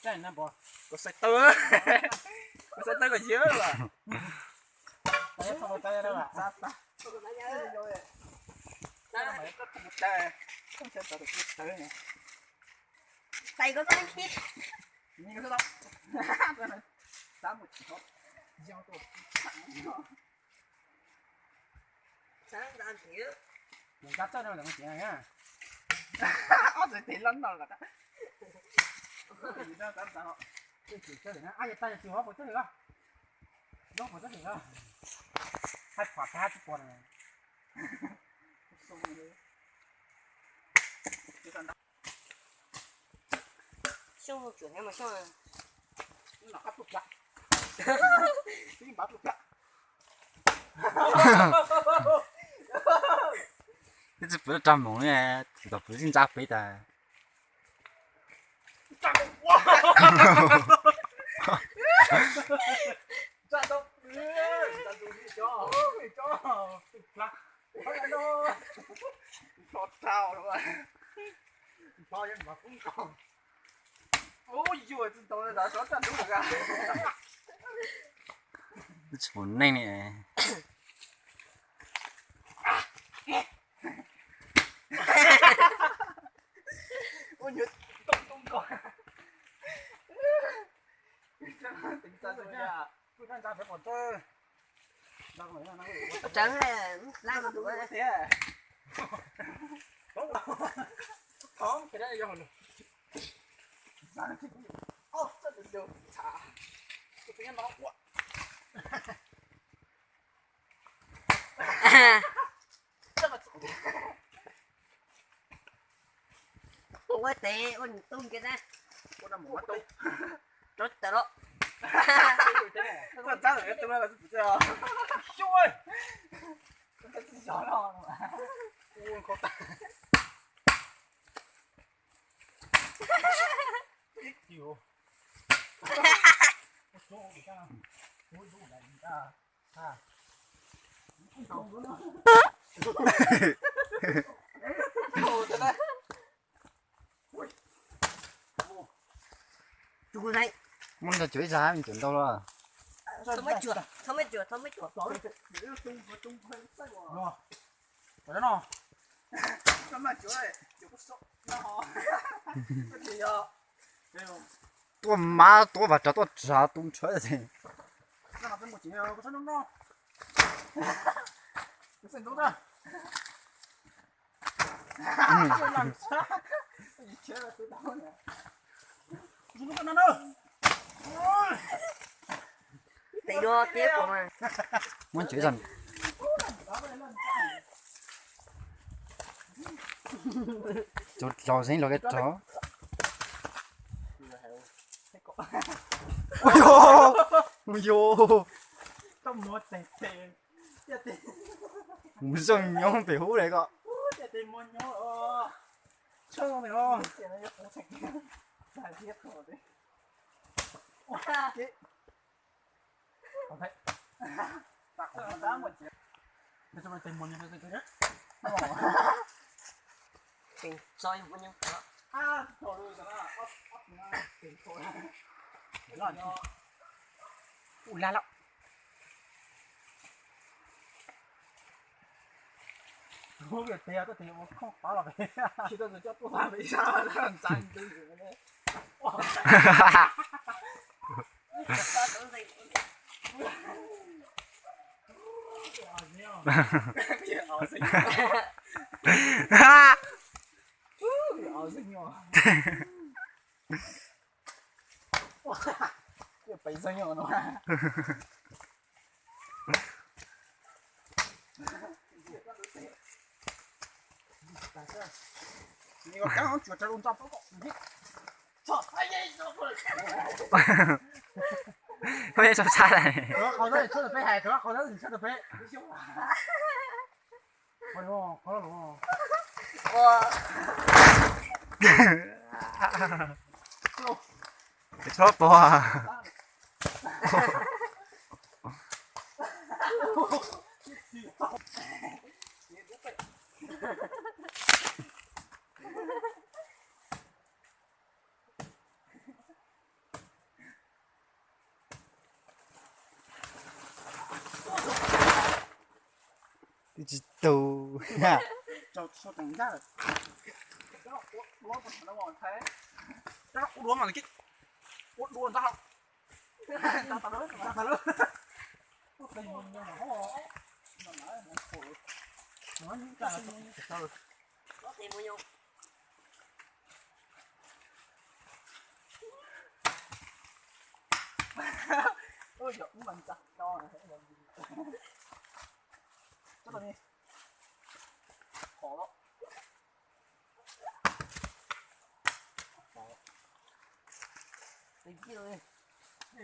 Cái này bò. Có xoay tơ. Có xoay tơ có dứa rồi. Tay không tay đâu ạ. Ra ta. Đó mày có một tay. Không thể tao được một tay này. Tay có sáng khít. Nhìn cái đó. Đá một chút. Gieo tôi. Sáng ra kiểu. Mình cắt cho nó là cái chuyện này nhá. Ôi rồi thì lắm rồi là đó. Gì đó tao tao. Cái chuyện chơi này ai tay chịu hết một chút được không? Nó một chút được không? Hai quả hai chút quả này. Xong một chuyện em mà xong rồi. Nó cắt tục lại. Cái bắt tục lại. 这只不是张萌耶，这都不是扎肥的。站住！哇！站住！站住！你叫，你叫，来，快点咯！你说操了吧？你讨厌嘛？疯狂！哦呦，这都是咋说站住个？这纯嫩呢。我觉得东搞。tính ra rồi nha. Tôi đang ra phải bỏ chơi. Đang rồi nó. Trắng này lại một tụi thế à? Không, cái đấy rồi. Ô, rất là được. Thả. Tôi thấy nó quá. ủa tệ ôn tung cái ra Cô đã muốn tung. rốt tờ đó Thật ra là cái tung là gì chưa? Chui. Cái gì gió nó mà. Ui khó tả. Ít chịu. Số người ta. Ôi đủ này người ta. À. Không có Ồ, thật đấy. chú này Muốn là chuối giá mình chuyển đâu rồi? không mấy chuột không mấy chuột không mấy chuột Rồi, để nó tung hơi sai rồi. nó. Rồi nó. Sao mà chú ơi, chú có sốc nó. Cái gì à? Đây không? Tôi má tôi vào tôi trả tung chuối gì? Nó là cái một chuyện có sao nó. Cái gì đúng ra? Làm sao? Cái gì chết là tôi đau nè. Chúng nó nữa. tỷ đô tiếp của mà Muốn chuối dần. Cho dính vào cái chó. Ôi yo, ôi yo, Tao mua tiền tiền. Tiền. 무슨 영 배우 내가. Tiền mua nhau. Chơi mày không? Cái này nó sạch. Giải thiết rồi đấy. Không thấy. Tạc nó đá một chiếc. Để cho mày tiền mua nhau cho nhé. tiền soi bao nhiêu À, thôi rồi đó. Ốc tiền thôi. Là cho. Ui la lắm. Không biết tiền tôi tiền không phải là vậy. Khi tôi cho tôi làm vì sao nó làm sao tôi rồi đấy. Cái ảo sinh. Ảo sinh rồi. Cái bấy sinh rồi nó. 이거 깡 주자 좀 잡고. 저 아예 저걸. 왜 좀 차라네.好多人吃的肥海蜇，好多人吃的肥。哎呦，好了喽。저 봐. chỉ tù cho thành ra rồi Đó, uống một nó ngon thế. Đó, uống mà cái uống đuôn ra không? Ta nói, ta nói. đây mình mà họ nói những cái có thêm bao nhiêu Ôi giời, mình chặt cho này thấy gì. Chắc là đi. Khó lắm. mình kia rồi